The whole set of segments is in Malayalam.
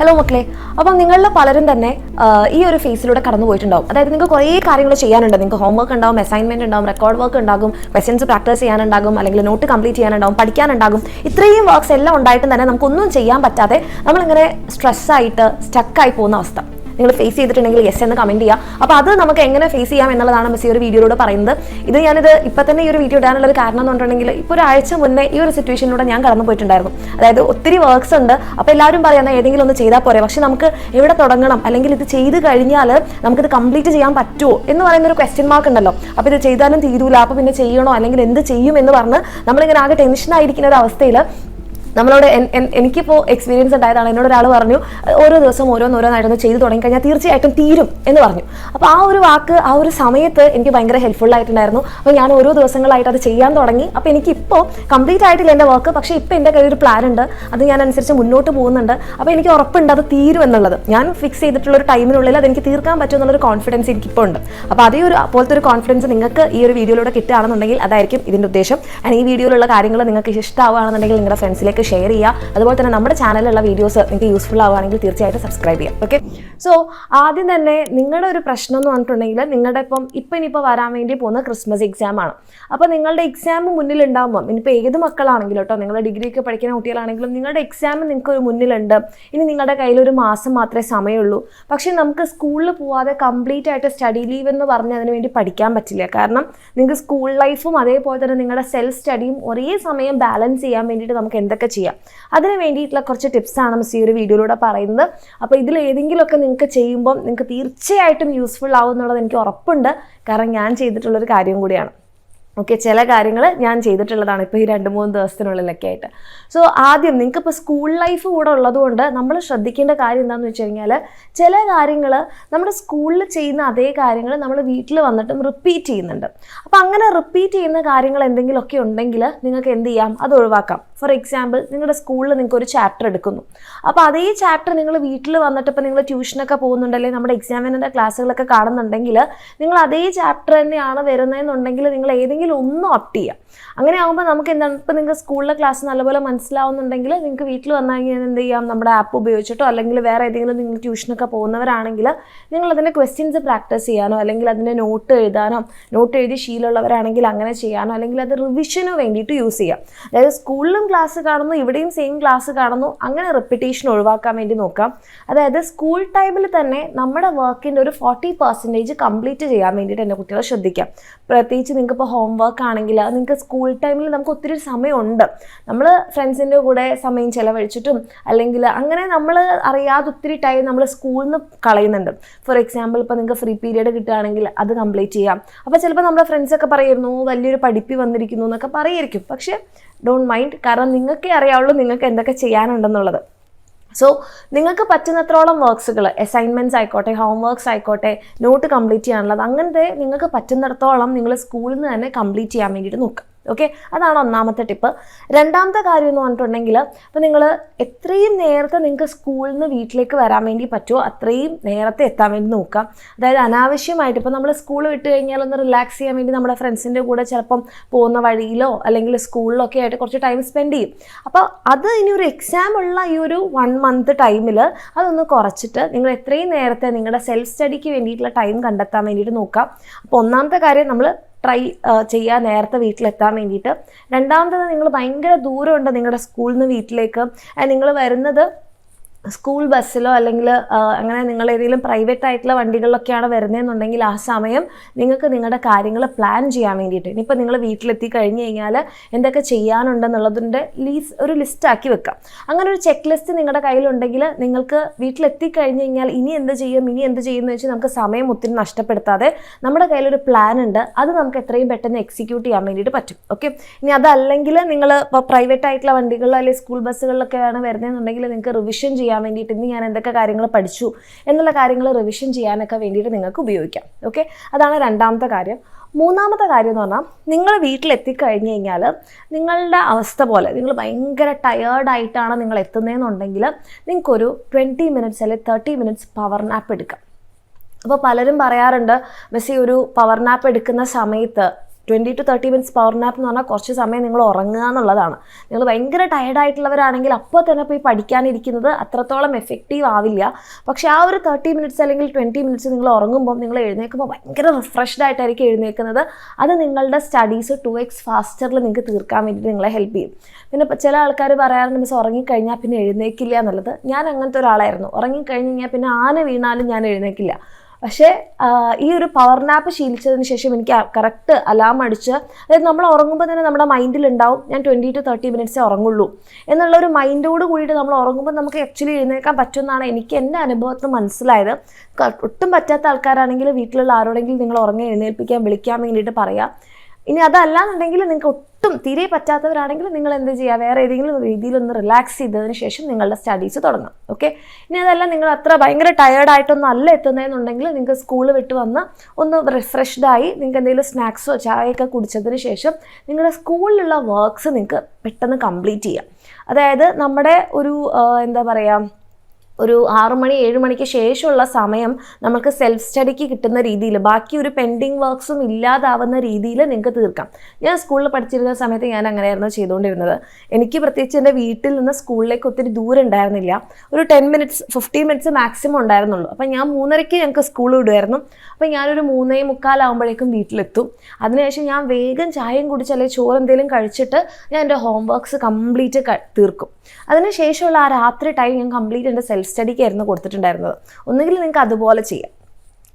ഹലോ മക്കളെ, അപ്പം നിങ്ങളിൽ പലരും തന്നെ ഈ ഒരു ഫേസിലൂടെ കടന്നു പോയിട്ടുണ്ടാവും. അതായത് നിങ്ങൾക്ക് കുറേ കാര്യങ്ങൾ ചെയ്യാനുണ്ട്. നിങ്ങൾക്ക് ഹോംവർക്ക് ഉണ്ടാവും, അസൈൻമെന്റ് ഉണ്ടാവും, റെക്കോർഡ് വർക്ക് ഉണ്ടാകും, ക്വസ്റ്റ്യൻസ് പ്രാക്ടീസ് ചെയ്യാനുണ്ടാകും, അല്ലെങ്കിൽ നോട്ട് കംപ്ലീറ്റ് ചെയ്യാനുണ്ടാവും, പഠിക്കാനുണ്ടാകും. ഇത്രയും വർക്ക്സ് എല്ലാം ഉണ്ടായിട്ടും തന്നെ നമുക്കൊന്നും ചെയ്യാൻ പറ്റാതെ നമ്മളിങ്ങനെ സ്ട്രെസ്സായിട്ട് സ്റ്റക്കായി പോകുന്ന അവസ്ഥ നിങ്ങൾ ഫേസ് ചെയ്തിട്ടുണ്ടെങ്കിൽ യെസ് എന്ന് കമന്റ് ചെയ്യുക. അപ്പോൾ അത് നമുക്ക് എങ്ങനെ ഫേസ് ചെയ്യാം എന്നുള്ളതാണ് മിസ് ഈ ഒരു വീഡിയോയിലൂടെ പറയുന്നത്. ഞാനിത് ഇപ്പം തന്നെ ഈ ഒരു വീഡിയോ ഇടാനുള്ള ഒരു കാരണം എന്ന് പറഞ്ഞിട്ടുണ്ടെങ്കിൽ ഇപ്പോൾ ഒരാഴ്ച മുന്നേ ഈ ഒരു സിറ്റുവേഷനിലൂടെ ഞാൻ കടന്നു പോയിട്ടുണ്ടായിരുന്നു. അതായത് ഒത്തിരി വർക്ക്സ് ഉണ്ട്. അപ്പോൾ എല്ലാവരും പറയുന്നത് ഏതെങ്കിലും ഒന്ന് ചെയ്താൽ പോരെ, പക്ഷെ നമുക്ക് എവിടെ തുടങ്ങണം, അല്ലെങ്കിൽ ഇത് ചെയ്ത് കഴിഞ്ഞാൽ നമുക്കിത് കംപ്ലീറ്റ് ചെയ്യാൻ പറ്റുമോ എന്ന് പറയുന്ന ഒരു ക്വസ്റ്റ്യൻ മാർക്ക് ഉണ്ടല്ലോ. അപ്പോൾ ഇത് ചെയ്താലും തീരൂല, അപ്പോൾ പിന്നെ ചെയ്യണോ അല്ലെങ്കിൽ എന്ത് ചെയ്യും എന്ന് പറഞ്ഞ് നമ്മളിങ്ങനെ ആകെ ടെൻഷനായിരിക്കുന്ന ഒരു അവസ്ഥയിൽ നമ്മളോട് എനിക്കിപ്പോൾ എക്സ്പീരിയൻസ് ഉണ്ടായതാണ്. എന്നോട് ഒരാൾ പറഞ്ഞു ഓരോ ദിവസം ഓരോന്നായിട്ടൊന്ന് ചെയ്ത് തുടങ്ങിക്കഴിഞ്ഞാൽ തീർച്ചയായിട്ടും തീരും എന്ന് പറഞ്ഞു. അപ്പോൾ ആ ഒരു വാക്ക് ആ ഒരു സമയത്ത് എനിക്ക് ഭയങ്കര ഹെൽപ്ഫുൾ ആയിട്ടുണ്ടായിരുന്നു. അപ്പോൾ ഞാൻ ഓരോ ദിവസങ്ങളായിട്ട് അത് ചെയ്യാൻ തുടങ്ങി. അപ്പോൾ എനിക്കിപ്പോൾ കംപ്ലീറ്റ് ആയിട്ടില്ല എൻ്റെ വർക്ക്, പക്ഷേ ഇപ്പോൾ എൻ്റെ കയ്യിൽ ഒരു പ്ലാൻ ഉണ്ട്. അത് ഞാൻ അനുസരിച്ച് മുന്നോട്ട് പോകുന്നുണ്ട്. അപ്പോൾ എനിക്ക് ഉറപ്പുണ്ട് അത് തീരും എന്നുള്ളത്. ഞാൻ ഫിക്സ് ചെയ്തിട്ടുള്ള ഒരു ടൈമിനുള്ളിൽ അത് എനിക്ക് തീർക്കാൻ പറ്റും എന്നുള്ളൊരു കോൺഫിഡൻസ് എനിക്കിപ്പോൾ ഉണ്ട്. അപ്പോൾ അതേ ഒരു പോലത്തെ ഒരു കോൺഫിഡൻസ് നിങ്ങൾക്ക് ഈ ഒരു വീഡിയോയിലൂടെ കിട്ടുകയാണെന്നുണ്ടെങ്കിൽ അതായിരിക്കും ഇതിൻ്റെ ഉദ്ദേശം. ഈ വീഡിയോയിലുള്ള കാര്യങ്ങൾ നിങ്ങൾക്ക് ഇഷ്ടമാവുകയാണെന്നുണ്ടെങ്കിൽ നിങ്ങളുടെ ഫ്രണ്ട്സിലേക്ക് ഷെയർ ചെയ്യുക. അതുപോലെ തന്നെ നമ്മുടെ ചാനലിലുള്ള വീഡിയോസ് നിങ്ങൾക്ക് യൂസ്ഫുൾ ആവുകയാണെങ്കിൽ തീർച്ചയായിട്ടും സബ്സ്ക്രൈബ് ചെയ്യാം. ഓക്കെ, സോ ആദ്യം തന്നെ നിങ്ങളുടെ ഒരു പ്രശ്നം എന്ന് പറഞ്ഞിട്ടുണ്ടെങ്കിൽ നിങ്ങളുടെ ഇനിയിപ്പോൾ വരാൻ വേണ്ടി പോകുന്ന ക്രിസ്മസ് എക്സാം ആണ്. അപ്പോൾ നിങ്ങളുടെ എക്സാം മുന്നിൽ ഉണ്ടാകുമ്പോൾ ഇനിയിപ്പോൾ ഏത് മക്കളാണെങ്കിലും കേട്ടോ, നിങ്ങൾ ഡിഗ്രിയൊക്കെ പഠിക്കുന്ന കുട്ടികളാണെങ്കിലും നിങ്ങളുടെ എക്സാം നിങ്ങൾക്ക് ഒരു മുന്നിലുണ്ട്. ഇനി നിങ്ങളുടെ കയ്യിൽ ഒരു മാസം മാത്രമേ സമയമുള്ളൂ. പക്ഷേ നമുക്ക് സ്കൂളിൽ പോവാതെ കംപ്ലീറ്റ് ആയിട്ട് സ്റ്റഡി ലീവ് എന്ന് പറഞ്ഞ് അതിന് വേണ്ടി പഠിക്കാൻ പറ്റില്ല. കാരണം നിങ്ങൾക്ക് സ്കൂൾ ലൈഫും അതേപോലെ തന്നെ നിങ്ങളുടെ സെൽഫ് സ്റ്റഡിയും ഒരേ സമയം ബാലൻസ് ചെയ്യാൻ വേണ്ടിയിട്ട് നമുക്ക് എന്തൊക്കെ ചെയ്യാം, അതിന് വേണ്ടിയിട്ടുള്ള കുറച്ച് ടിപ്സാണ് മിസ് ഈ ഒരു വീഡിയോയിലൂടെ പറയുന്നത്. അപ്പോൾ ഇതിൽ ഏതെങ്കിലുമൊക്കെ നിങ്ങൾക്ക് ചെയ്യുമ്പോൾ നിങ്ങൾക്ക് തീർച്ചയായിട്ടും യൂസ്ഫുൾ ആവും എന്നുള്ളത് എനിക്ക് ഉറപ്പുണ്ട്. കാരണം ഞാൻ ചെയ്തിട്ടുള്ളൊരു കാര്യം കൂടിയാണ്. ഓക്കെ, ചില കാര്യങ്ങൾ ഞാൻ ചെയ്തിട്ടുള്ളതാണ് ഇപ്പോൾ ഈ 2-3 ദിവസത്തിനുള്ളിലൊക്കെ ആയിട്ട്. സോ ആദ്യം നിങ്ങൾക്കിപ്പോൾ സ്കൂൾ ലൈഫ് കൂടെ ഉള്ളതുകൊണ്ട് നമ്മൾ ശ്രദ്ധിക്കേണ്ട കാര്യം എന്താണെന്ന് വെച്ച് കഴിഞ്ഞാൽ, ചില കാര്യങ്ങൾ നമ്മുടെ സ്കൂളിൽ ചെയ്യുന്ന അതേ കാര്യങ്ങൾ നമ്മൾ വീട്ടിൽ വന്നിട്ടും റിപ്പീറ്റ് ചെയ്യുന്നുണ്ട്. അപ്പോൾ അങ്ങനെ റിപ്പീറ്റ് ചെയ്യുന്ന കാര്യങ്ങൾ എന്തെങ്കിലുമൊക്കെ ഉണ്ടെങ്കിൽ നിങ്ങൾക്ക് എന്ത് ചെയ്യാം, അത് ഒഴിവാക്കാം. ഫോർ എക്സാമ്പിൾ, നിങ്ങളുടെ സ്കൂളിൽ നിങ്ങൾക്ക് ഒരു ചാപ്റ്റർ എടുക്കുന്നു. അപ്പോൾ അതേ ചാപ്റ്റർ നിങ്ങൾ വീട്ടിൽ വന്നിട്ട് ഇപ്പോൾ നിങ്ങൾ ട്യൂഷനൊക്കെ പോകുന്നുണ്ടല്ലേ, നമ്മുടെ എക്സാമിൻ്റെ ക്ലാസ്സുകളൊക്കെ കാണുന്നുണ്ടെങ്കിൽ നിങ്ങൾ അതേ ചാപ്റ്റർ തന്നെയാണ് വരുന്നതെന്നുണ്ടെങ്കിൽ നിങ്ങൾ ഏതെങ്കിലും ഒന്നും ഓപ്റ്റ് ചെയ്യാം. അങ്ങനെ ആകുമ്പോൾ നമുക്ക് എന്താണ്, ഇപ്പോൾ നിങ്ങൾക്ക് സ്കൂളിലെ ക്ലാസ് നല്ലപോലെ മനസ്സിലാവുന്നുണ്ടെങ്കിൽ നിങ്ങൾക്ക് വീട്ടിൽ വന്നാൽ കഴിഞ്ഞാൽ എന്ത് ചെയ്യാം, നമ്മുടെ ആപ്പ് ഉപയോഗിച്ചിട്ടോ അല്ലെങ്കിൽ വേറെ ഏതെങ്കിലും നിങ്ങൾ ട്യൂഷനൊക്കെ പോകുന്നവരാണെങ്കിൽ നിങ്ങൾ അതിൻ്റെ ക്വസ്റ്റ്യൻസ് പ്രാക്ടീസ് ചെയ്യാനോ അല്ലെങ്കിൽ അതിൻ്റെ നോട്ട് എഴുതാനോ, നോട്ട് എഴുതി ശീലമുള്ളവരാണെങ്കിൽ അങ്ങനെ ചെയ്യാനോ, അല്ലെങ്കിൽ അത് റിവിഷനോ വേണ്ടിയിട്ട് യൂസ് ചെയ്യാം. അതായത് സ്കൂളിലും ക്ലാസ് കാണുന്നു, ഇവിടെയും സെയിം ക്ലാസ് കാണുന്നു, അങ്ങനെ റിപ്പീറ്റേഷൻ ഒഴിവാക്കാൻ വേണ്ടി നോക്കാം. അതായത് സ്കൂൾ ടൈമിൽ തന്നെ നമ്മുടെ വർക്കിൻ്റെ ഒരു 40% കംപ്ലീറ്റ് ചെയ്യാൻ വേണ്ടിയിട്ട് എൻ്റെ കുട്ടികളെ ശ്രദ്ധിക്കാം. പ്രത്യേകിച്ച് നിങ്ങൾക്ക് ഇപ്പോൾ ഹോംവർക്ക് ആണെങ്കിൽ നിങ്ങൾക്ക് സ്കൂൾ ടൈമിൽ നമുക്ക് ഒത്തിരി സമയമുണ്ട്. നമ്മൾ ഫ്രണ്ട്സിൻ്റെ കൂടെ സമയം ചിലവഴിച്ചിട്ടും അല്ലെങ്കിൽ അങ്ങനെ നമ്മൾ അറിയാതെ ഒത്തിരി ടൈം നമ്മൾ സ്കൂളിൽ നിന്ന് കളയുന്നുണ്ട്. ഫോർ എക്സാമ്പിൾ, ഇപ്പോൾ നിങ്ങൾക്ക് ഫ്രീ പീരീഡ് കിട്ടുകയാണെങ്കിൽ അത് കംപ്ലീറ്റ് ചെയ്യാം. അപ്പോൾ ചിലപ്പോൾ നമ്മുടെ ഫ്രണ്ട്സൊക്കെ പറയുന്നു വലിയൊരു പഠിപ്പി വന്നിരിക്കുന്നു എന്നൊക്കെ പറയായിരിക്കും. പക്ഷേ ഡോണ്ട് മൈൻഡ്, കാരണം നിങ്ങൾക്കേ അറിയാവുള്ളൂ നിങ്ങൾക്ക് എന്തൊക്കെ ചെയ്യാനുണ്ടെന്നുള്ളത്. സോ നിങ്ങൾക്ക് പറ്റുന്നത്രോളം വർക്ക്സുകൾ, അസൈൻമെൻറ്റ്സ് ആയിക്കോട്ടെ, ഹോംവർക്ക്സ് ആയിക്കോട്ടെ, നോട്ട് കംപ്ലീറ്റ് ചെയ്യാനുള്ളത്, അങ്ങനത്തെ നിങ്ങൾക്ക് പറ്റുന്നിടത്തോളം നിങ്ങൾ സ്കൂളിൽ നിന്ന് തന്നെ കംപ്ലീറ്റ് ചെയ്യാൻ വേണ്ടിയിട്ട് നോക്കുക. ഓക്കെ, അതാണ് ഒന്നാമത്തെ ടിപ്പ്. രണ്ടാമത്തെ കാര്യം എന്ന് പറഞ്ഞിട്ടുണ്ടെങ്കിൽ, അപ്പോൾ നിങ്ങൾ എത്രയും നേരത്തെ നിങ്ങൾക്ക് സ്കൂളിൽ നിന്ന് വീട്ടിലേക്ക് വരാൻ വേണ്ടി പറ്റുമോ അത്രയും നേരത്തെ എത്താൻ വേണ്ടി നോക്കാം. അതായത് അനാവശ്യമായിട്ട് ഇപ്പോൾ നമ്മൾ സ്കൂൾ വിട്ട് കഴിഞ്ഞാൽ ഒന്ന് റിലാക്സ് ചെയ്യാൻ വേണ്ടി നമ്മുടെ ഫ്രണ്ട്സിൻ്റെ കൂടെ ചിലപ്പം പോകുന്ന വഴിയിലോ അല്ലെങ്കിൽ സ്കൂളിലോ ഒക്കെ ആയിട്ട് കുറച്ച് ടൈം സ്പെൻഡ് ചെയ്യും. അപ്പോൾ അത് ഇനി ഒരു എക്സാം ഉള്ള ഈ ഒരു 1 month ടൈമിൽ അതൊന്ന് കുറച്ചിട്ട് നിങ്ങൾ എത്രയും നേരത്തെ നിങ്ങളുടെ സെൽഫ് സ്റ്റഡിക്ക് വേണ്ടിയിട്ടുള്ള ടൈം കണ്ടെത്താൻ വേണ്ടിയിട്ട് നോക്കാം. അപ്പോൾ ഒന്നാമത്തെ കാര്യം നമ്മൾ ട്രൈ ചെയ്യുക നേരത്തെ വീട്ടിലെത്താൻ വേണ്ടിയിട്ട്. രണ്ടാമത്തത്, നിങ്ങൾ ഭയങ്കര ദൂരമുണ്ട് നിങ്ങളുടെ സ്കൂളിൽ നിന്ന് വീട്ടിലേക്ക്, നിങ്ങൾ വരുന്നത് സ്കൂൾ ബസ്സിലോ അല്ലെങ്കിൽ അങ്ങനെ നിങ്ങൾ ഏതെങ്കിലും പ്രൈവറ്റ് ആയിട്ടുള്ള വണ്ടികളിലൊക്കെയാണ് വരുന്നതെന്നുണ്ടെങ്കിൽ ആ സമയം നിങ്ങൾക്ക് നിങ്ങളുടെ കാര്യങ്ങൾ പ്ലാൻ ചെയ്യാൻ വേണ്ടിയിട്ട്, ഇനിയിപ്പോൾ നിങ്ങൾ വീട്ടിലെത്തി കഴിഞ്ഞ് കഴിഞ്ഞാൽ എന്തൊക്കെ ചെയ്യാനുണ്ടെന്നുള്ളതിൻ്റെ ഒരു ലിസ്റ്റാക്കി വെക്കാം. അങ്ങനെ ഒരു ചെക്ക് ലിസ്റ്റ് നിങ്ങളുടെ കയ്യിലുണ്ടെങ്കിൽ നിങ്ങൾക്ക് വീട്ടിലെത്തി കഴിഞ്ഞ് കഴിഞ്ഞാൽ ഇനി എന്ത് ചെയ്യുമെന്ന് വെച്ചാൽ നമുക്ക് സമയം ഒത്തിരി നഷ്ടപ്പെടുത്താതെ നമ്മുടെ കയ്യിലൊരു പ്ലാൻ ഉണ്ട്, അത് നമുക്ക് എത്രയും പെട്ടെന്ന് എക്സിക്യൂട്ട് ചെയ്യാൻ വേണ്ടിയിട്ട് പറ്റും. ഓക്കെ, ഇനി അതല്ലെങ്കിൽ നിങ്ങൾ ഇപ്പോൾ പ്രൈവറ്റ് ആയിട്ടുള്ള വണ്ടികളിലോ അല്ലെങ്കിൽ സ്കൂൾ ബസ്സുകളിലൊക്കെയാണ് വരുന്നതെന്നുണ്ടെങ്കിൽ നിങ്ങൾക്ക് റിവിഷൻ ചെയ്യാൻ വേണ്ടിയിട്ട് ഇന്ന് ഞാൻ എന്തൊക്കെ കാര്യങ്ങൾ പഠിച്ചു എന്നുള്ള കാര്യങ്ങൾ റിവിഷൻ ചെയ്യാനൊക്കെ വേണ്ടിയിട്ട് നിങ്ങൾക്ക് ഉപയോഗിക്കാം. ഓക്കെ, അതാണ് രണ്ടാമത്തെ കാര്യം. മൂന്നാമത്തെ കാര്യം എന്ന് പറഞ്ഞാൽ, നിങ്ങൾ വീട്ടിലെത്തിക്കഴിഞ്ഞ് കഴിഞ്ഞാൽ നിങ്ങളുടെ അവസ്ഥ പോലെ നിങ്ങൾ ഭയങ്കര ടയേർഡായിട്ടാണ് നിങ്ങൾ എത്തുന്നതെന്നുണ്ടെങ്കിൽ നിങ്ങൾക്കൊരു 20 minutes അല്ലെങ്കിൽ 30 minutes പവർ നാപ്പ് എടുക്കാം. അപ്പോൾ പലരും പറയാറുണ്ട്, മിസ് ഒരു പവർ നാപ്പ് എടുക്കുന്ന സമയത്ത് 20 to 30 മിനിറ്റ്സ് പവർ നാപ്പ് എന്ന് പറഞ്ഞാൽ കുറച്ച് സമയം നിങ്ങൾ ഉറങ്ങുക എന്നുള്ളതാണ്. നിങ്ങൾ ഭയങ്കര ടയർഡായിട്ടുള്ളവരാണെങ്കിൽ അപ്പോൾ തന്നെ പോയി പഠിക്കാനിരിക്കുന്നത് അത്രത്തോളം എഫക്റ്റീവ് ആവില്ല. പക്ഷേ ആ ഒരു 30 മിനിറ്റ്സ് അല്ലെങ്കിൽ 20 മിനിറ്റ്സ് നിങ്ങൾ ഉറങ്ങുമ്പോൾ, നിങ്ങൾ എഴുന്നേൽക്കുമ്പോൾ ഭയങ്കര റിഫ്രഷ്ഡ് ആയിട്ടായിരിക്കും എഴുന്നേൽക്കുന്നത്. അത് നിങ്ങളുടെ സ്റ്റഡീസ് 2x ഫാസ്റ്ററിൽ നിങ്ങൾക്ക് തീർക്കാൻ വേണ്ടിയിട്ട് നിങ്ങളെ ഹെൽപ്പ് ചെയ്യും. പിന്നെ ചില ആൾക്കാർ പറയാറുണ്ട് മിസ് ഉറങ്ങിക്കഴിഞ്ഞാൽ പിന്നെ എഴുന്നേൽക്കില്ല എന്നുള്ളത്. ഞാൻ അങ്ങനത്തെ ഒരാളായിരുന്നു. ഉറങ്ങിക്കഴിഞ്ഞ് കഴിഞ്ഞാൽ പിന്നെ ആന വീണാലും ഞാൻ എഴുന്നേൽക്കില്ല. പക്ഷേ ഈ ഒരു പവർ നാപ്പ് ശീലിച്ചതിന് ശേഷം എനിക്ക് കറക്റ്റ് അലാം അടിച്ച്, അതായത് നമ്മൾ ഉറങ്ങുമ്പോൾ തന്നെ നമ്മുടെ മൈൻഡിലുണ്ടാവും ഞാൻ 20 to 30 മിനിറ്റ്സേ ഉറങ്ങുള്ളൂ എന്നുള്ളൊരു മൈൻഡോട് കൂടിയിട്ട് നമ്മൾ ഉറങ്ങുമ്പോൾ നമുക്ക് ആക്ച്വലി എഴുന്നേൽക്കാൻ പറ്റുമെന്നാണ് എനിക്ക് എൻ്റെ അനുഭവത്തിൽ മനസ്സിലായത്. ഒട്ടും പറ്റാത്ത ആൾക്കാരാണെങ്കിൽ വീട്ടിലുള്ള ആരോടെങ്കിലും നിങ്ങൾ ഉറങ്ങി എഴുന്നേൽപ്പിക്കാൻ വിളിക്കാൻ വേണ്ടിയിട്ട് പറയാം. ഇനി അതല്ലാന്നുണ്ടെങ്കിൽ നിങ്ങൾക്ക് ഒട്ടും തീരെ പറ്റാത്തവരാണെങ്കിൽ നിങ്ങൾ എന്ത് ചെയ്യുക, വേറെ ഏതെങ്കിലും രീതിയിലൊന്ന് റിലാക്സ് ചെയ്തതിന് ശേഷം നിങ്ങളുടെ സ്റ്റഡീസ് തുടങ്ങാം. ഓക്കെ, ഇനി അതല്ല നിങ്ങൾ അത്ര ഭയങ്കര ടയേർഡായിട്ടൊന്നും അല്ല എത്തുന്നതെന്നുണ്ടെങ്കിൽ നിങ്ങൾക്ക് സ്കൂൾ വിട്ട് വന്ന് ഒന്ന് റിഫ്രഷ്ഡായി നിങ്ങൾക്ക് എന്തെങ്കിലും സ്നാക്സോ ചായയൊക്കെ കുടിച്ചതിന് ശേഷം നിങ്ങളുടെ സ്കൂളിലുള്ള വർക്ക്സ് നിങ്ങൾക്ക് പെട്ടെന്ന് കംപ്ലീറ്റ് ചെയ്യാം. അതായത് നമ്മുടെ ഒരു എന്താ പറയുക, ഒരു 6 മണി 7 മണിക്ക് ശേഷമുള്ള സമയം നമുക്ക് സെൽഫ് സ്റ്റഡിക്ക് കിട്ടുന്ന രീതിയിൽ, ബാക്കി ഒരു പെൻഡിങ് വർക്ക്സും ഇല്ലാതാവുന്ന രീതിയിൽ നിങ്ങൾക്ക് തീർക്കാം. ഞാൻ സ്കൂളിൽ പഠിച്ചിരുന്ന സമയത്ത് ഞാൻ അങ്ങനെയായിരുന്നു ചെയ്തുകൊണ്ടിരുന്നത്. എനിക്ക് പ്രത്യേകിച്ച് എൻ്റെ വീട്ടിൽ നിന്ന് സ്കൂളിലേക്ക് ഒത്തിരി ദൂരം ഉണ്ടായിരുന്നില്ല. ഒരു 10 മിനിറ്റ്സ് 15 മിനിറ്റ്സ് മാക്സിമം ഉണ്ടായിരുന്നുള്ളൂ. അപ്പം ഞാൻ 3:30 ഞങ്ങൾക്ക് സ്കൂൾ വിടുമായിരുന്നു. അപ്പം ഞാനൊരു 3:45 ആകുമ്പോഴേക്കും വീട്ടിലെത്തും. അതിനുശേഷം ഞാൻ വേഗം ചായയും കുടിച്ച് അല്ലെങ്കിൽ ചോറ് എന്തെങ്കിലും കഴിച്ചിട്ട് ഞാൻ എൻ്റെ ഹോം വർക്ക്സ് കംപ്ലീറ്റ് തീർക്കും. അതിനുശേഷമുള്ള ആ രാത്രി ടൈം ഞാൻ കംപ്ലീറ്റ് എൻ്റെ സെൽഫ് സ്റ്റഡിക്കായിരുന്നു കൊടുത്തിട്ടുണ്ടായിരുന്നത്. ഒന്നുകിൽ നിങ്ങൾക്ക് അതുപോലെ ചെയ്യാം.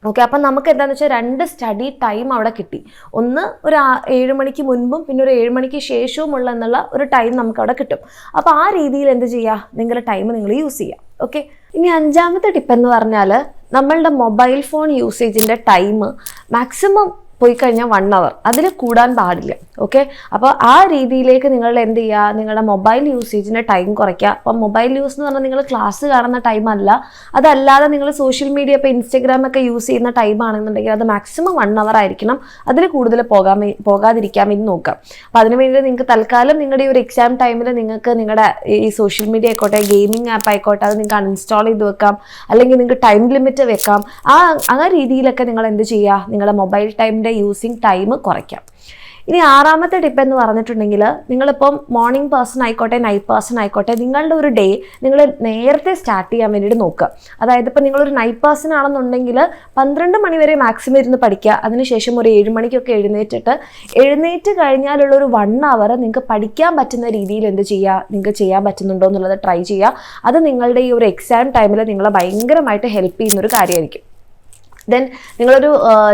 ഓക്കെ, അപ്പം നമുക്ക് എന്താണെന്ന് വെച്ചാൽ 2 സ്റ്റഡി ടൈം അവിടെ കിട്ടി. ഒന്ന് ഒരു 7 മണിക്ക് മുൻപും പിന്നെ ഒരു 7 മണിക്ക് ശേഷവും ഉള്ള എന്നുള്ള ഒരു ടൈം നമുക്ക് അവിടെ കിട്ടും. അപ്പോൾ ആ രീതിയിൽ എന്ത് ചെയ്യുക, നിങ്ങളുടെ ടൈം നിങ്ങൾ യൂസ് ചെയ്യുക. ഓക്കെ, ഇനി 5ാമത്തെ ടിപ്പ് എന്ന് പറഞ്ഞാൽ നമ്മളുടെ മൊബൈൽ ഫോൺ യൂസേജിൻ്റെ ടൈം മാക്സിമം പോയി കഴിഞ്ഞാൽ 1 hour, അതിൽ കൂടാൻ പാടില്ല. ഓക്കെ, അപ്പോൾ ആ രീതിയിലേക്ക് നിങ്ങൾ എന്ത് ചെയ്യുക, നിങ്ങളുടെ മൊബൈൽ യൂസേജിൻ്റെ ടൈം കുറയ്ക്കുക. അപ്പം മൊബൈൽ യൂസ് എന്ന് പറഞ്ഞാൽ നിങ്ങൾ ക്ലാസ് കാണുന്ന ടൈം അല്ല, അതല്ലാതെ നിങ്ങൾ സോഷ്യൽ മീഡിയ ഇപ്പോൾ ഇൻസ്റ്റഗ്രാമൊക്കെ യൂസ് ചെയ്യുന്ന ടൈം ആണെന്നുണ്ടെങ്കിൽ അത് മാക്സിമം 1 hour ആയിരിക്കണം. അതിൽ കൂടുതൽ പോകാതിരിക്കാൻ വേണ്ടി നോക്കാം. അപ്പോൾ അതിന് വേണ്ടി നിങ്ങൾക്ക് തൽക്കാലം നിങ്ങളുടെ ഈ ഒരു എക്സാം ടൈമിൽ നിങ്ങൾക്ക് നിങ്ങളുടെ ഈ സോഷ്യൽ മീഡിയ ആയിക്കോട്ടെ, ഗെയിമിംഗ് ആപ്പ് ആയിക്കോട്ടെ, അത് നിങ്ങൾക്ക് അൺഇൻസ്റ്റാൾ ചെയ്ത് വെക്കാം. അല്ലെങ്കിൽ നിങ്ങൾക്ക് ടൈം ലിമിറ്റ് വെക്കാം. ആ രീതിയിലൊക്കെ നിങ്ങൾ എന്ത് ചെയ്യുക, നിങ്ങളുടെ മൊബൈൽ ടൈമിൻ്റെ യൂസിങ് ടൈം കുറയ്ക്കാം. ഇനി 6ാമത്തെ ടിപ്പ് എന്ന് പറഞ്ഞിട്ടുണ്ടെങ്കിൽ, നിങ്ങളിപ്പം മോർണിംഗ് പേഴ്സൺ ആയിക്കോട്ടെ നൈറ്റ് പേഴ്സൺ ആയിക്കോട്ടെ, നിങ്ങളുടെ ഒരു ഡേ നിങ്ങൾ നേരത്തെ സ്റ്റാർട്ട് ചെയ്യാൻ വേണ്ടിയിട്ട് നോക്കുക. അതായത് ഇപ്പം നിങ്ങളൊരു നൈറ്റ് പേഴ്സൺ ആണെന്നുണ്ടെങ്കിൽ 12 മണി വരെ മാക്സിമം ഇരുന്ന് പഠിക്കുക. അതിനുശേഷം ഒരു 7 മണിക്കൊക്കെ എഴുന്നേറ്റ് കഴിഞ്ഞാലുള്ളൊരു 1 hour നിങ്ങൾക്ക് പഠിക്കാൻ പറ്റുന്ന രീതിയിൽ എന്ത് ചെയ്യുക, നിങ്ങൾക്ക് ചെയ്യാൻ പറ്റുന്നുണ്ടോ എന്നുള്ളത് ട്രൈ ചെയ്യുക. അത് നിങ്ങളുടെ ഈ ഒരു എക്സാം ടൈമിൽ നിങ്ങളെ ഭയങ്കരമായിട്ട് ഹെൽപ്പ് ചെയ്യുന്നൊരു കാര്യമായിരിക്കും. ദെൻ നിങ്ങളൊരു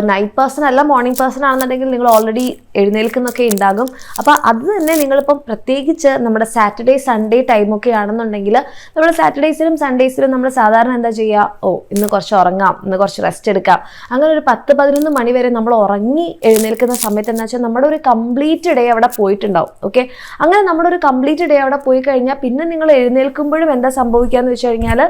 നൈറ്റ് പേഴ്സൺ അല്ല മോർണിംഗ് പേഴ്സൺ ആണെന്നുണ്ടെങ്കിൽ നിങ്ങൾ ഓൾറെഡി എഴുന്നേൽക്കുന്നൊക്കെ ഉണ്ടാകും. അപ്പോൾ അത് തന്നെ നിങ്ങളിപ്പം പ്രത്യേകിച്ച് നമ്മുടെ സാറ്റർഡേ സൺഡേ ടൈമൊക്കെ ആണെന്നുണ്ടെങ്കിൽ, നമ്മൾ സാറ്റർഡേസിലും സൺഡേസിലും നമ്മൾ സാധാരണ എന്താ ചെയ്യുക, ഇന്ന് കുറച്ച് ഉറങ്ങാം, ഇന്ന് കുറച്ച് റെസ്റ്റ് എടുക്കാം, അങ്ങനെ ഒരു 10-11 മണി വരെ നമ്മൾ ഉറങ്ങി എഴുന്നേൽക്കുന്ന സമയത്ത് എന്താ വെച്ചാൽ നമ്മുടെ ഒരു കംപ്ലീറ്റ് ഡേ അവിടെ പോയിട്ടുണ്ടാവും. ഓക്കെ, അങ്ങനെ നമ്മുടെ ഒരു കംപ്ലീറ്റ് ഡേ അവിടെ പോയി കഴിഞ്ഞാൽ പിന്നെ നിങ്ങൾ എഴുന്നേൽക്കുമ്പോഴും എന്താ സംഭവിക്കുകയെന്ന് വെച്ച് കഴിഞ്ഞാൽ,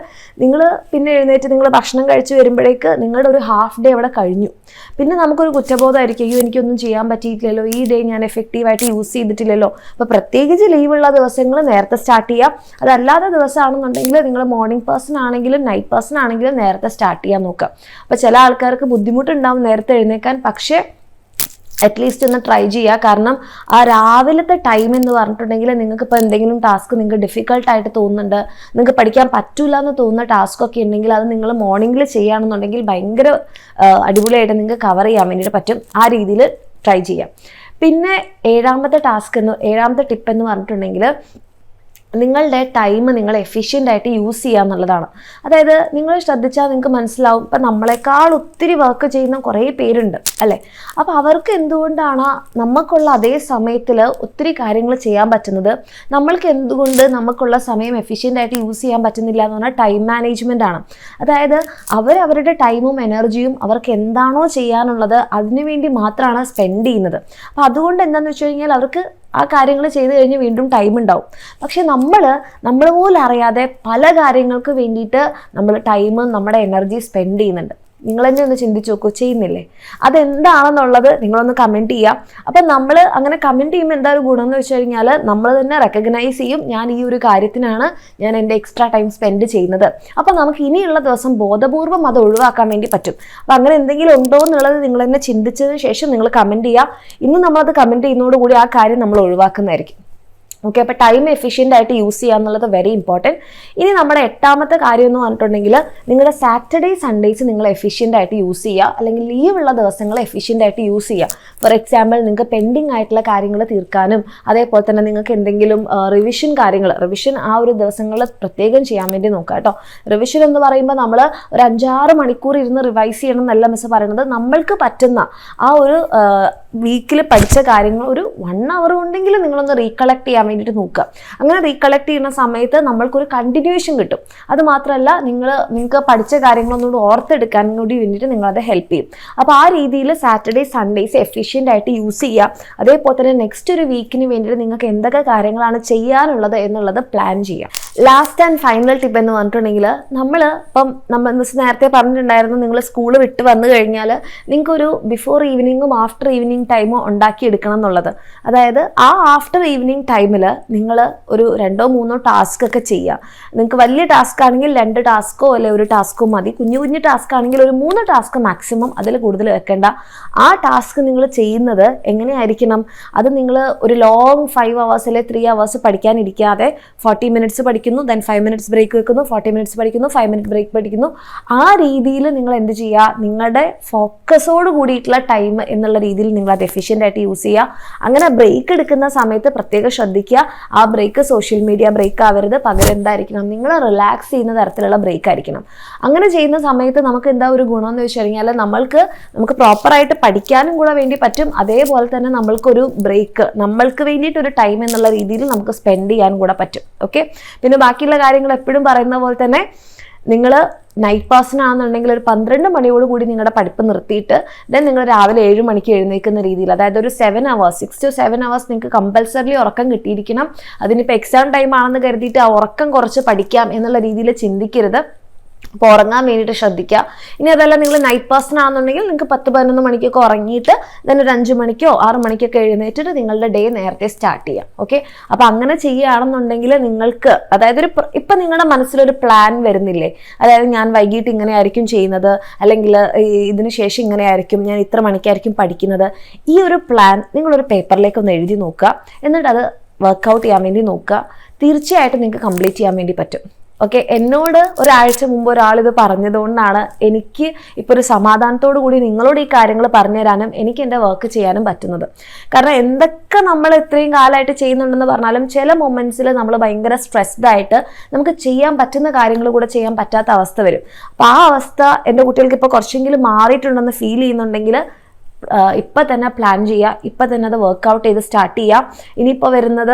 നിങ്ങൾ പിന്നെ എഴുന്നേറ്റ് നിങ്ങൾ ഭക്ഷണം കഴിച്ച് വരുമ്പോഴേക്ക് നിങ്ങളുടെ ഒരു ഹാഫ് ഡേ അവിടെ കഴിഞ്ഞു. പിന്നെ നമുക്കൊരു കുറ്റബോധമായിരിക്കും, അയ്യോ എനിക്കൊന്നും ചെയ്യാൻ പറ്റിയിട്ടില്ലല്ലോ, ഈ ഡേ ഞാൻ എഫക്റ്റീവായിട്ട് യൂസ് ചെയ്തിട്ടില്ലല്ലോ. അപ്പോൾ പ്രത്യേകിച്ച് ലീവുള്ള ദിവസങ്ങൾ നേരത്തെ സ്റ്റാർട്ട് ചെയ്യാം. അതല്ലാത്ത ദിവസമാണെന്നുണ്ടെങ്കിൽ നിങ്ങൾ മോർണിംഗ് പേഴ്സൺ ആണെങ്കിലും നൈറ്റ് പേഴ്സൺ ആണെങ്കിലും നേരത്തെ സ്റ്റാർട്ട് ചെയ്യാൻ നോക്കുക. അപ്പോൾ ചില ആൾക്കാർക്ക് ബുദ്ധിമുട്ടുണ്ടാവും നേരത്തെ എഴുന്നേക്കാൻ, പക്ഷേ അറ്റ്ലീസ്റ്റ് ഒന്ന് ട്രൈ ചെയ്യുക. കാരണം ആ രാവിലത്തെ ടൈം എന്ന് പറഞ്ഞിട്ടുണ്ടെങ്കിൽ നിങ്ങൾക്ക് ഇപ്പോൾ എന്തെങ്കിലും ടാസ്ക് നിങ്ങൾക്ക് ഡിഫിക്കൽട്ടായിട്ട് തോന്നുന്നുണ്ട്, നിങ്ങൾക്ക് പഠിക്കാൻ പറ്റില്ല എന്ന് തോന്നുന്ന ടാസ്കൊക്കെ ഉണ്ടെങ്കിൽ അത് നിങ്ങൾ മോർണിംഗിൽ ചെയ്യുകയാണെന്നുണ്ടെങ്കിൽ ഭയങ്കര അടിപൊളിയായിട്ട് നിങ്ങൾക്ക് കവർ ചെയ്യാൻ വേണ്ടിയിട്ട് പറ്റും. ആ രീതിയിൽ ട്രൈ ചെയ്യാം. പിന്നെ 7ാമത്തെ ടിപ്പ് എന്ന് പറഞ്ഞിട്ടുണ്ടെങ്കിൽ, നിങ്ങളുടെ ടൈം നിങ്ങൾ എഫിഷ്യൻ്റ് ആയിട്ട് യൂസ് ചെയ്യുക എന്നുള്ളതാണ്. അതായത് നിങ്ങൾ ശ്രദ്ധിച്ചാൽ നിങ്ങൾക്ക് മനസ്സിലാവും, ഇപ്പം നമ്മളെക്കാൾ ഒത്തിരി വർക്ക് ചെയ്യുന്ന കുറേ പേരുണ്ട് അല്ലേ. അപ്പോൾ അവർക്ക് എന്തുകൊണ്ടാണ് നമുക്കുള്ള അതേ സമയത്തിൽ ഒത്തിരി കാര്യങ്ങൾ ചെയ്യാൻ പറ്റുന്നത്, നമ്മൾക്ക് എന്തുകൊണ്ട് നമുക്കുള്ള സമയം എഫിഷ്യൻ്റ് ആയിട്ട് യൂസ് ചെയ്യാൻ പറ്റുന്നില്ല എന്ന് പറഞ്ഞാൽ ടൈം മാനേജ്മെൻ്റ് ആണ്. അതായത് അവരവരുടെ ടൈമും എനർജിയും അവർക്ക് എന്താണോ ചെയ്യാനുള്ളത് അതിനു വേണ്ടി മാത്രമാണ് സ്പെൻഡ് ചെയ്യുന്നത്. അപ്പോൾ അതുകൊണ്ട് എന്താണെന്ന് വെച്ച് കഴിഞ്ഞാൽ അവർക്ക് ആ കാര്യങ്ങൾ ചെയ്ത് കഴിഞ്ഞ് വീണ്ടും ടൈം ഉണ്ടാവും. പക്ഷെ നമ്മൾ പോലും അറിയാതെ പല കാര്യങ്ങൾക്ക് വേണ്ടിയിട്ട് നമ്മൾ ടൈമും നമ്മുടെ എനർജി സ്പെൻഡ് ചെയ്യുന്നുണ്ട്. നിങ്ങൾ തന്നെ ഒന്ന് ചിന്തിച്ച് നോക്കൂ, ചെയ്യുന്നില്ലേ? അതെന്താണെന്നുള്ളത് നിങ്ങളൊന്ന് കമൻറ്റ് ചെയ്യുക. അപ്പം നമ്മൾ അങ്ങനെ കമൻറ്റ് ചെയ്യുമ്പോൾ എന്താ ഒരു ഗുണം എന്ന് വെച്ച് കഴിഞ്ഞാൽ നമ്മൾ തന്നെ റെക്കഗ്നൈസ് ചെയ്യും, ഞാൻ ഈ ഒരു കാര്യത്തിനാണ് ഞാൻ എൻ്റെ എക്സ്ട്രാ ടൈം സ്പെൻഡ് ചെയ്യുന്നത്. അപ്പം നമുക്ക് ഇനിയുള്ള ദിവസം ബോധപൂർവ്വം അത് ഒഴിവാക്കാൻ വേണ്ടി പറ്റും. അപ്പം അങ്ങനെ എന്തെങ്കിലും ഉണ്ടോ എന്നുള്ളത് നിങ്ങൾ തന്നെ ചിന്തിച്ചതിന് ശേഷം നിങ്ങൾ കമൻറ്റ് ചെയ്യുക. ഇന്ന് നമ്മളത് കമൻറ്റ് ചെയ്യുന്നതോടുകൂടി ആ കാര്യം നമ്മൾ ഒഴിവാക്കുന്നതായിരിക്കും. ഓക്കെ, അപ്പോൾ ടൈം എഫിഷ്യൻ്റ് ആയിട്ട് യൂസ് ചെയ്യുക എന്നുള്ളത് വെരി ഇമ്പോർട്ടൻറ്റ്. ഇനി നമ്മുടെ 8ാമത്തെ കാര്യം എന്ന് പറഞ്ഞിട്ടുണ്ടെങ്കിൽ നിങ്ങളുടെ സാറ്റർഡേ സൺഡേസ് നിങ്ങൾ എഫിഷ്യൻ്റ് ആയിട്ട് യൂസ് ചെയ്യുക, അല്ലെങ്കിൽ ലീവുള്ള ദിവസങ്ങൾ എഫിഷ്യൻ്റ് ആയിട്ട് യൂസ് ചെയ്യുക. ഫോർ എക്സാമ്പിൾ, നിങ്ങൾക്ക് പെൻഡിങ് ആയിട്ടുള്ള കാര്യങ്ങൾ തീർക്കാനും അതേപോലെ തന്നെ നിങ്ങൾക്ക് എന്തെങ്കിലും റിവിഷൻ ആ ഒരു ദിവസങ്ങളിൽ പ്രത്യേകം ചെയ്യാൻ വേണ്ടി നോക്കുക കേട്ടോ. റിവിഷൻ എന്ന് പറയുമ്പോൾ നമ്മൾ ഒരു 5-6 മണിക്കൂർ ഇരുന്ന് റിവൈസ് ചെയ്യണം എന്നല്ല മിസ് പറയുന്നത്. നമ്മൾക്ക് പറ്റുന്ന ആ ഒരു വീക്കിൽ പഠിച്ച കാര്യങ്ങൾ ഒരു 1 hour ഉണ്ടെങ്കിൽ നിങ്ങളൊന്ന് റീകളക്ട് ചെയ്യാൻ വേണ്ടിയിട്ട് നോക്കുക. അങ്ങനെ റീകളക്ട് ചെയ്യുന്ന സമയത്ത് നമ്മൾക്കൊരു കണ്ടിന്യൂവേഷൻ കിട്ടും. അത് മാത്രമല്ല നിങ്ങൾക്ക് പഠിച്ച കാര്യങ്ങളൊന്നുകൂടി ഓർത്തെടുക്കാൻ കൂടി വേണ്ടിയിട്ട് നിങ്ങളത് ഹെൽപ്പ് ചെയ്യും. അപ്പോൾ ആ രീതിയിൽ സാറ്റർഡേ സൺഡേസ് എഫിഷ്യൻ്റ് ആയിട്ട് യൂസ് ചെയ്യുക. അതേപോലെ തന്നെ നെക്സ്റ്റ് ഒരു വീക്കിന് വേണ്ടിയിട്ട് നിങ്ങൾക്ക് എന്തൊക്കെ കാര്യങ്ങളാണ് ചെയ്യാനുള്ളത് എന്നുള്ളത് പ്ലാൻ ചെയ്യുക. ലാസ്റ്റ് ആൻഡ് ഫൈനൽ ടിപ്പ് എന്ന് പറഞ്ഞിട്ടുണ്ടെങ്കിൽ നമ്മൾ മിസ് നേരത്തെ പറഞ്ഞിട്ടുണ്ടായിരുന്നു, നിങ്ങൾ സ്കൂൾ വിട്ട് വന്നു കഴിഞ്ഞാൽ നിങ്ങൾക്കൊരു ബിഫോർ ഈവനിങ്ങും ആഫ്റ്റർ ഈവനിങ് ടൈമോ ഉണ്ടാക്കിയെടുക്കണം എന്നുള്ളത്. അതായത് ആ ആഫ്റ്റർ ഈവനിങ് ടൈമിൽ നിങ്ങൾ ഒരു 2-3 ടാസ്ക് ഒക്കെ ചെയ്യുക. നിങ്ങൾക്ക് വലിയ ടാസ്ക് ആണെങ്കിൽ 2 ടാസ്കോ അല്ലെങ്കിൽ 1 ടാസ്കോ മതി. കുഞ്ഞു ടാസ്ക് ആണെങ്കിൽ ഒരു 3 ടാസ്ക് മാക്സിമം, അതിൽ കൂടുതൽ വെക്കേണ്ട. ആ ടാസ്ക് നിങ്ങൾ ചെയ്യുന്നത് എങ്ങനെയായിരിക്കണം? അത് നിങ്ങൾ ഒരു ലോങ് 5 hours അല്ലെങ്കിൽ 3 hours പഠിക്കാനിരിക്കാതെ 40 minutes പഠിക്കുന്നു, ദെൻ 5 minutes ബ്രേക്ക് വെക്കുന്നു, 40 minutes പഠിക്കുന്നു, 5 minute ബ്രേക്ക് പഠിക്കുന്നു. ആ രീതിയിൽ നിങ്ങൾ എന്ത് ചെയ്യുക? നിങ്ങളുടെ ഫോക്കസോട് കൂടിയിട്ടുള്ള ടൈം എന്നുള്ള രീതിയിൽ നിങ്ങൾ അത് എഫിഷ്യൻ്റ് ആയിട്ട് യൂസ് ചെയ്യുക. അങ്ങനെ ബ്രേക്ക് എടുക്കുന്ന സമയത്ത് പ്രത്യേകം ശ്രദ്ധിക്കുക, ആ ബ്രേക്ക് സോഷ്യൽ മീഡിയ ബ്രേക്ക് ആവരുത്. പകരം എന്തായിരിക്കണം? നിങ്ങൾ റിലാക്സ് ചെയ്യുന്ന തരത്തിലുള്ള ബ്രേക്ക് ആയിരിക്കണം. അങ്ങനെ ചെയ്യുന്ന സമയത്ത് നമുക്ക് എന്താ ഒരു ഗുണം എന്ന് വെച്ച് കഴിഞ്ഞാൽ നമുക്ക് പ്രോപ്പറായിട്ട് പഠിക്കാനും കൂടെ വേണ്ടി പറ്റും. അതേപോലെ തന്നെ നമ്മൾക്കൊരു ബ്രേക്ക്, നമ്മൾക്ക് വേണ്ടിയിട്ടൊരു ടൈം എന്നുള്ള രീതിയിൽ നമുക്ക് സ്പെൻഡ് ചെയ്യാൻ കൂടെ പറ്റും. ഓക്കെ, പിന്നെ ബാക്കിയുള്ള കാര്യങ്ങൾ എപ്പോഴും പറയുന്ന പോലെ തന്നെ നിങ്ങൾ നൈറ്റ് പേഴ്സണാണെന്നുണ്ടെങ്കിൽ ഒരു 12 മണിയോട് കൂടി നിങ്ങളുടെ പഠിപ്പ് നിർത്തിയിട്ട് ദെൻ നിങ്ങൾ രാവിലെ 7 മണിക്ക് എഴുന്നേൽക്കുന്ന രീതിയിൽ, അതായത് ഒരു 7 hours 6 to 7 hours നിങ്ങൾക്ക് കമ്പൽസറിലി ഉറക്കം കിട്ടിയിരിക്കണം. അതിനിപ്പോൾ എക്സാം ടൈം ആണെന്ന് കരുതിയിട്ട് ആ ഉറക്കം കുറച്ച് പഠിക്കാം എന്നുള്ള രീതിയിൽ ചിന്തിക്കരുത്. അപ്പോൾ ഉറങ്ങാൻ വേണ്ടിയിട്ട് ശ്രദ്ധിക്കുക. ഇനി അതല്ല നിങ്ങൾ നൈറ്റ് പേഴ്സൺ ആണെന്നുണ്ടെങ്കിൽ നിങ്ങൾക്ക് 10-11 മണിക്കൊക്കെ ഉറങ്ങിയിട്ട് ദെൻ ഒരു 5 മണിക്കോ 6 മണിക്കൊക്കെ എഴുന്നേറ്റിട്ട് നിങ്ങളുടെ ഡേ നേരത്തെ സ്റ്റാർട്ട് ചെയ്യാം. ഓക്കെ, അപ്പോൾ അങ്ങനെ ചെയ്യുകയാണെന്നുണ്ടെങ്കിൽ നിങ്ങൾക്ക്, അതായത് ഇപ്പം നിങ്ങളുടെ മനസ്സിലൊരു പ്ലാൻ വരുന്നില്ലേ? അതായത് ഞാൻ വൈകിട്ട് ഇങ്ങനെ ആയിരിക്കും ചെയ്യുന്നത്, അല്ലെങ്കിൽ ഇതിന് ശേഷം ഇങ്ങനെ ആയിരിക്കും, ഞാൻ ഇത്ര മണിക്കായിരിക്കും പഠിക്കുന്നത്. ഈ ഒരു പ്ലാൻ നിങ്ങളൊരു പേപ്പറിലേക്ക് ഒന്ന് എഴുതി നോക്കുക. എന്നിട്ട് അത് വർക്കൗട്ട് ചെയ്യാൻ വേണ്ടി നോക്കുക. തീർച്ചയായിട്ടും നിങ്ങൾക്ക് കംപ്ലീറ്റ് ചെയ്യാൻ വേണ്ടി പറ്റും. ഓക്കെ, എന്നോട് ഒരാഴ്ച മുമ്പ് ഒരാളിത് പറഞ്ഞതുകൊണ്ടാണ് എനിക്ക് ഇപ്പോൾ ഒരു സമാധാനത്തോടു കൂടി നിങ്ങളോട് ഈ കാര്യങ്ങൾ പറഞ്ഞു തരാനും എനിക്ക് എൻ്റെ വർക്ക് ചെയ്യാനും പറ്റുന്നത്. കാരണം എന്തൊക്കെ നമ്മൾ ഇത്രയും കാലമായിട്ട് ചെയ്യുന്നുണ്ടെന്ന് പറഞ്ഞാലും ചില മൊമെൻറ്റ്സിൽ നമ്മൾ ഭയങ്കര സ്ട്രെസ്ഡ് ആയിട്ട് നമുക്ക് ചെയ്യാൻ പറ്റുന്ന കാര്യങ്ങൾ കൂടെ ചെയ്യാൻ പറ്റാത്ത അവസ്ഥ വരും. അപ്പോൾ ആ അവസ്ഥ എൻ്റെ കുട്ടികൾക്ക് ഇപ്പോൾ കുറച്ചെങ്കിലും മാറിയിട്ടുണ്ടെന്ന് ഫീൽ ചെയ്യുന്നുണ്ടെങ്കിൽ ഇപ്പം തന്നെ പ്ലാൻ ചെയ്യുക, ഇപ്പം തന്നെ അത് വർക്കൗട്ട് ചെയ്ത് സ്റ്റാർട്ട് ചെയ്യാം. ഇനിയിപ്പോൾ വരുന്നത്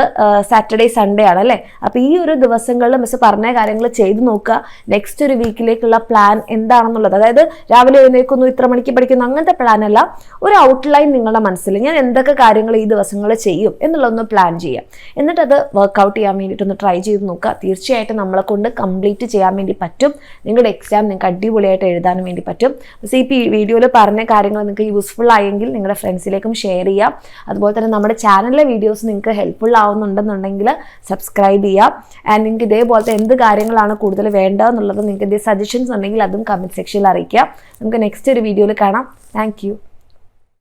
സാറ്റർഡേ സൺഡേ ആണല്ലേ. അപ്പോൾ ഈ ഒരു ദിവസങ്ങളിൽ മിസ് പറഞ്ഞ കാര്യങ്ങൾ ചെയ്ത് നോക്കുക. നെക്സ്റ്റ് ഒരു വീക്കിലേക്കുള്ള പ്ലാൻ എന്താണെന്നുള്ളത്, അതായത് രാവിലെ എഴുന്നേൽക്കുന്നു, ഇത്ര മണിക്ക് പഠിക്കുന്നു, അങ്ങനത്തെ പ്ലാൻ അല്ല. ഒരു ഔട്ട്ലൈൻ നിങ്ങളുടെ മനസ്സിൽ ഞാൻ എന്തൊക്കെ കാര്യങ്ങൾ ഈ ദിവസങ്ങളിൽ ചെയ്യും എന്നുള്ളതൊന്ന് പ്ലാൻ ചെയ്യുക. എന്നിട്ട് അത് വർക്കൗട്ട് ചെയ്യാൻ വേണ്ടിയിട്ടൊന്ന് ട്രൈ ചെയ്ത് നോക്കുക. തീർച്ചയായിട്ടും നമ്മളെ കൊണ്ട് കംപ്ലീറ്റ് ചെയ്യാൻ വേണ്ടി പറ്റും. നിങ്ങളുടെ എക്സാം നിങ്ങൾക്ക് അടിപൊളിയായിട്ട് എഴുതാനും വേണ്ടി പറ്റും. ഈ വീഡിയോയിൽ പറഞ്ഞ കാര്യങ്ങൾ നിങ്ങൾക്ക് യൂസ്ഫുൾ ആയെങ്കിൽ നിങ്ങളുടെ ഫ്രണ്ട്സിലേക്കും ഷെയർ ചെയ്യാം. അതുപോലെ തന്നെ നമ്മുടെ ചാനലിലെ വീഡിയോസ് നിങ്ങൾക്ക് ഹെൽപ്ഫുൾ ആവുന്നുണ്ടെന്നുണ്ടെങ്കിൽ സബ്സ്ക്രൈബ് ചെയ്യാം. ആൻഡ് നിങ്ങൾക്ക് ഇതേപോലത്തെ എന്ത് കാര്യങ്ങളാണ് കൂടുതൽ വേണ്ടതെന്നുള്ളത് നിങ്ങൾക്ക് ഇതേ സജഷൻസ് ഉണ്ടെങ്കിൽ അതും കമൻറ്റ് സെക്ഷനിൽ അറിയിക്കാം. നമുക്ക് നെക്സ്റ്റ് ഒരു വീഡിയോയിൽ കാണാം. Thank you.